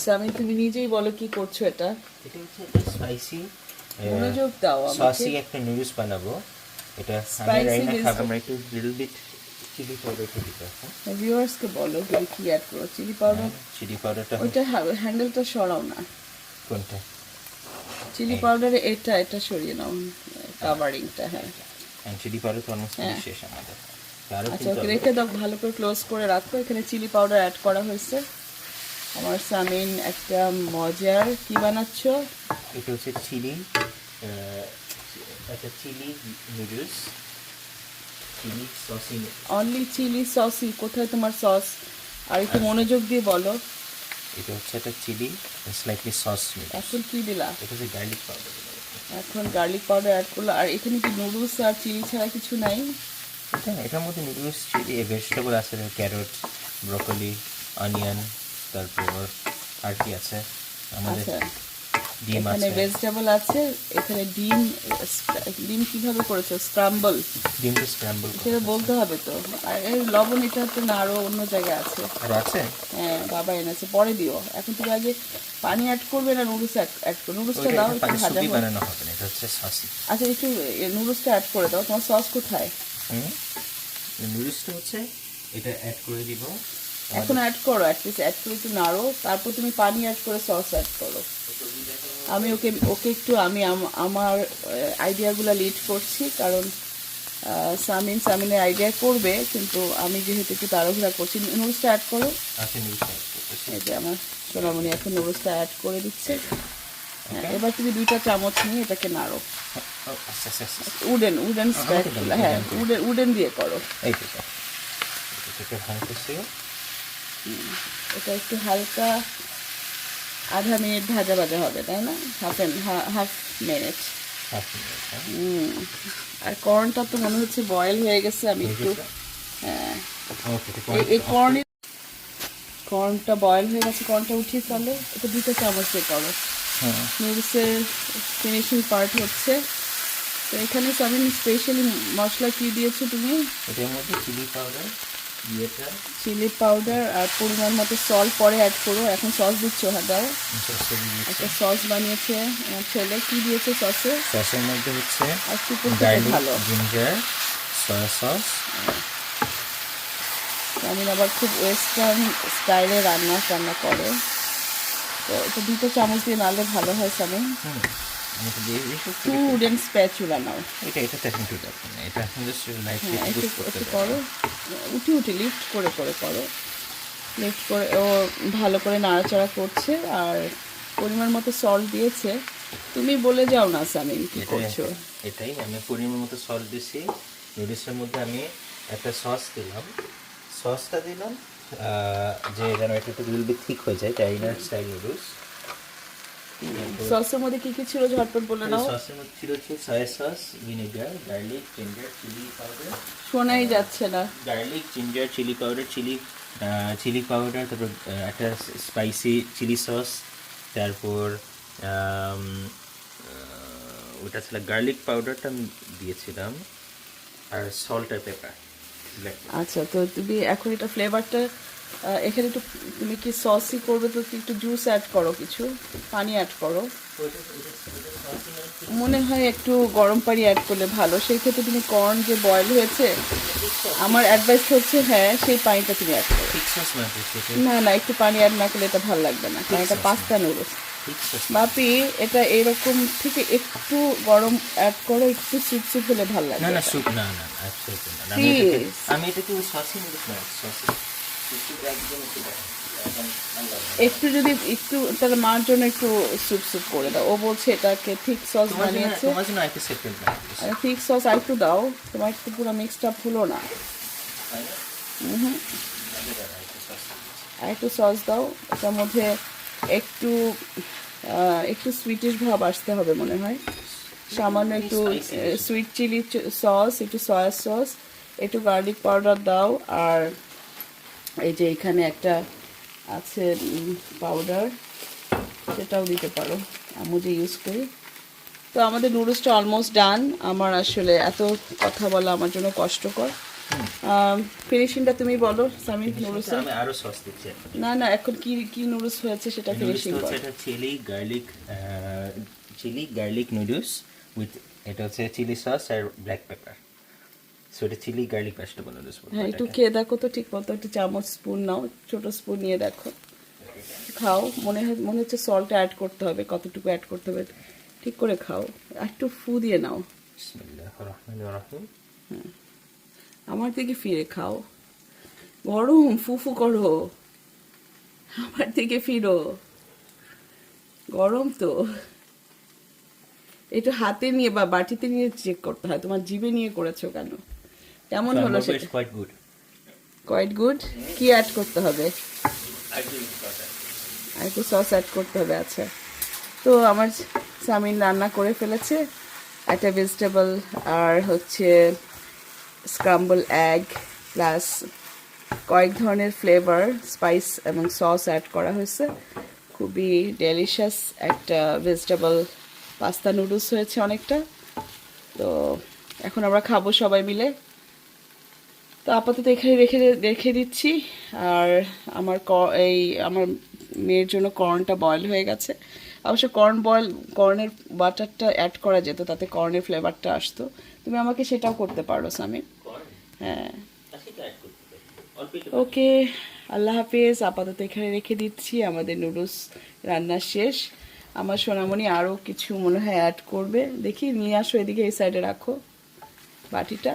সামি তুমি নিজেই বলো কি করছো এটা? এটা হচ্ছে একটা স্পাইসি মনোযোগ দাও আমাকে। সসি একটা নুডলস বানাবো। এটা আমি স্পাইসি রাইনা খাবো, আমরা একটু লিটল বিট চিলি পাউডার একটু দিতে হবে। ভিউয়ার্সকে বলো তুমি কি অ্যাড করো। চিলি পাউডার, চিলি পাউডারটা ওইটা হ্যান্ডেলটা সরাও না। কোনটা? চিলি পাউডারে এটা সরিয়ে নাও, কাভারিংটা। হ্যাঁ চিলি পাউডার তো অলমোস্ট শেষ আমাদের। আরও আচ্ছা, কিন্তু ওকে রেখে দাও, ভালো করে ক্লোজ করে রাখো। এখানে চিলি পাউডার অ্যাড করা হয়েছে। আমার সামিন একটা মজার কি বানাচ্ছ? এটা হচ্ছে চিলি, একটা চিলি নুডলস, চিলি সসি। অনলি চিলি সসই? কোথায় তোমার সস? আর একটু মনোযোগ দিয়ে বলো। এটা হচ্ছে একটা চিলি স্লাইটলি সস নুডলস। এখন কি দিলা? এটা হচ্ছে গার্লিক পাউডার। এখন গার্লিক পাউডার অ্যাড করলো। আর এখানে কি নুডলস আর চিলি ছাড়া কিছু নাই? এটার মধ্যে নুডলস, চিলি, ভেজিটেবল আছে, ক্যারট, ব্রকলি, অনিয়ন, তারপর আর কি আছে আমাদের, আচ্ছা, ডিম এখানে আছে। ভেজিটেবল আছে, এখানে ডিম। ডিম কিভাবে করেছো? স্ক্রাম্বল? ডিমটা স্ক্র্যাম্বল সেটা বলতে হবে তো। আর এই লবণ এটা তো না, আরো অন্য জায়গায় আছে। আর আছে। হ্যাঁ বাবা এনেছে, পরে দিও। এখন তুমি আগে পানি অ্যাড করবে না নুডলস অ্যাড করো? নুডলসটা দাও একটু পানি ভাজা সুপি হোক। বানানো হবে না, এটা হচ্ছে সসি। আচ্ছা, একটু নুডলসটা অ্যাড করে দাও। তোমার সস কোথায়? নুডলসটা হচ্ছে এটা অ্যাড করে দিব এখন অ্যাড করো, অ্যাটলিস্ট অ্যাড করে একটু নাড়ো, তারপর তুমি পানি অ্যাড করে সস অ্যাড করো। আমি ওকে ওকে একটু আমি আমার আইডিয়াগুলো লিড করছি, কারণ সামিনের আইডিয়া করবে, কিন্তু আমি যেহেতু একটু তাড়াহুড়া করছি। নুডলসটা অ্যাড করো। আছে নুডলসটা অ্যাড করতেছি। এই যে আমার সোনামণি এখন নুডলসটা অ্যাড করে দিচ্ছে। হ্যাঁ, এবার তুমি 2টা চামচ নিয়ে এটাকে নাড়ো। আচ্ছা আচ্ছা আচ্ছা। উডেন স্প্যাচুলা, হ্যাঁ উডেন দিয়ে করো। এই তো এটাকে ভাঙতেছি। এটা একটু হালকা আধা মিনিট ভাজা ভাজা হবে, তাই না? Half minute. Half minute. আর কর্নটা তো মনে হচ্ছে বয়েল হয়ে গেছে। আমি একটু হ্যাঁ, এই কর্নটা বয়েল হয়ে গেছে। কর্নটা উঠিয়ে ফেলো। এটা 2টা চামচ দিয়ে করো। নুডলসের ফিনিশিং পার্ট হচ্ছে। তো এখানে সামিন স্পেশালি মশলা কি দিয়েছো তুমি? এটার মধ্যে চিলি পাউডার, চিলি পাউডার আর পরিমাণ মতো সল্ট পরে অ্যাড করো। এখন সস দিচ্ছ? হ্যাঁ দাও। একটা সস বানিয়েছে আমার ছেলে। কি দিয়েছে সসে? সসের মধ্যে হচ্ছে আর কি করতে গার্লিক, ভালো। Ginger, soya sauce. আমি আবার খুব ওয়েস্টার্ন স্টাইলে রান্না করে, তো এটা 2টা চামচ দিয়ে নাড়লে ভালো হয় সামিন। টু উডেন স্প্যাচুলা নাও। এটা এখন একটু দরকার নেই, এটা এখন জাস্ট লাইটলি হ্যাঁ পুশ করতে একটু পারবো। করো, উঠি লিফট করে করো। লিফট করে ও ভালো করে নাড়াচাড়া করছে। আর পরিমাণ মতো সল্ট দিয়েছে। তুমি বলে যাও না সামিন কি করছো। এটাই আমি পরিমাণ মতো সল্ট দিছি। নুডলসের মধ্যে আমি একটা সস দিলাম। সসটা দিলাম যে যেন একটু লিটল বিট থিক হয়ে যায়, চাইনার স্টাইল নুডলস। সসের মধ্যে কি কি ছিল ঝটপট বলে নাও। সসের মধ্যে ছিল হচ্ছে soya sauce, vinegar, garlic, ginger, chilli powder. শোনাই যাচ্ছে না। Garlic, ginger, chilli powder, chilli powder, তারপর একটা স্পাইসি চিলি সস, তারপর ওটা ছিল গার্লিক পাউডারটা আমি দিয়েছিলাম, আর সল্ট আর পেপার। আচ্ছা, তো তুমি এখন এটা ফ্লেভারটা এখানে একটু, তুমি কি সসই করবে তো একটু জুস অ্যাড করো, কিছু পানি অ্যাড করো। মনে হয় একটু গরম পানি অ্যাড করলে ভালো। সেই ক্ষেত্রে তুমি কর্ন যে বয়েল হয়েছে, আমার অ্যাডভাইস হচ্ছে হ্যাঁ সেই পানিটা তুমি অ্যাড করো। না একটু পানি অ্যাড না করলে এটা ভালো লাগবে না, কারণ এটা পাস্তা নুডলস। বাপি এটা এরকম থেকে একটু গরম অ্যাড করো, একটু স্যুপ হলে ভালো লাগবে। না স্যুপ না আমি এটাকে সসই নুডলস না, সসই একটু যদি একটু তাহলে মার জন্য একটু স্যুপ করে দাও। ও বলছে এটাকে থিক সস বানিয়েছে। তোমার জন্য একটা সেপারেট বানাচ্ছি। থিক সস আর একটু দাও, তোমার একটু পুরো মিক্সড আপ হলো না। আর একটু সস দাও। এটার মধ্যে একটু একটু সুইটিশ ভাব আসতে হবে মনে হয়। সামান্য একটু সুইট চিলি সস, একটু সয়া সস, একটু গার্লিক পাউডার দাও। আর এই যে এখানে একটা আছে পাউডার, সেটাও দিতে পারো, আমি যে ইউজ করি। তো আমাদের নুডলসটা অলমোস্ট ডান। আমার আসলে এত কথা বলা আমার জন্য কষ্টকর। ফিনিশিংটা তুমি বলো সামি নুডলসে। আমি আরো সস দিচ্ছি এখন। না না, এখন কি কি নুডলস হয়েছে সেটা ফিনিশিং নুডলসটা বলো। হচ্ছে এটা চিলি গার্লিক নুডলস উইথ, এটা হচ্ছে চিলি সস আর ব্ল্যাক পেপার। সো এটা চিলি গার্লিক ভেজিটেবল নুডলস বলবো হ্যাঁ, একটু এটাকে। খেয়ে দেখো তো ঠিক মতো, একটা চামচ স্পুন নাও, ছোট স্পুন নিয়ে দেখো, খাও। মনে হচ্ছে সল্ট অ্যাড করতে হবে, কতটুকু অ্যাড করতে হবে ঠিক করে খাও, আর একটু ফু দিয়ে নাও। বিসমিল্লাহির রহমানির রহিম। আমার দিকে ফিরে খাও, গরম ফুফু করো, আমার দিকে ফিরো, গরম তো। একটু হাতে নিয়ে বা বাটিতে নিয়ে চেক করতে হয়, তোমার জিভে নিয়ে করেছো কেন? কেমন হলো সেটা? Quite good. Quite good. কি অ্যাড করতে হবে? আর একটু সস অ্যাড করতে হবে, আচ্ছা। তো আমার সামিন রান্না করে ফেলেছে, একটা ভেজিটেবল আর হচ্ছে স্ক্রাম্বল এগ প্লাস কয়েক ধরনের ফ্লেভার স্পাইস এবং সস অ্যাড করা হয়েছে। খুবই ডেলিশিয়াস একটা ভেজিটেবল পাস্তা নুডলস হয়েছে অনেকটা। তো এখন আমরা খাবো সবাই মিলে। তো আপাতত এখানে রেখে রেখে দিচ্ছি। আর আমার আমার মেয়ের জন্য কর্নটা বয়েল হয়ে গেছে। অবশ্য কর্নের বাটারটা অ্যাড করা যেত, তাতে কর্নের ফ্লেভারটা আসতো। তুমি আমাকে সেটাও করতে পারো সামি। হ্যাঁ, ওকে, আল্লাহ হাফেজ। আপাতত এখানে রেখে দিচ্ছি, আমাদের নুডলস রান্না শেষ। আমার সোনামণি আরও কিছু মনে হয় অ্যাড করবে, দেখি নিয়ে আসো এদিকে, এই সাইডে রাখো বাটিটা।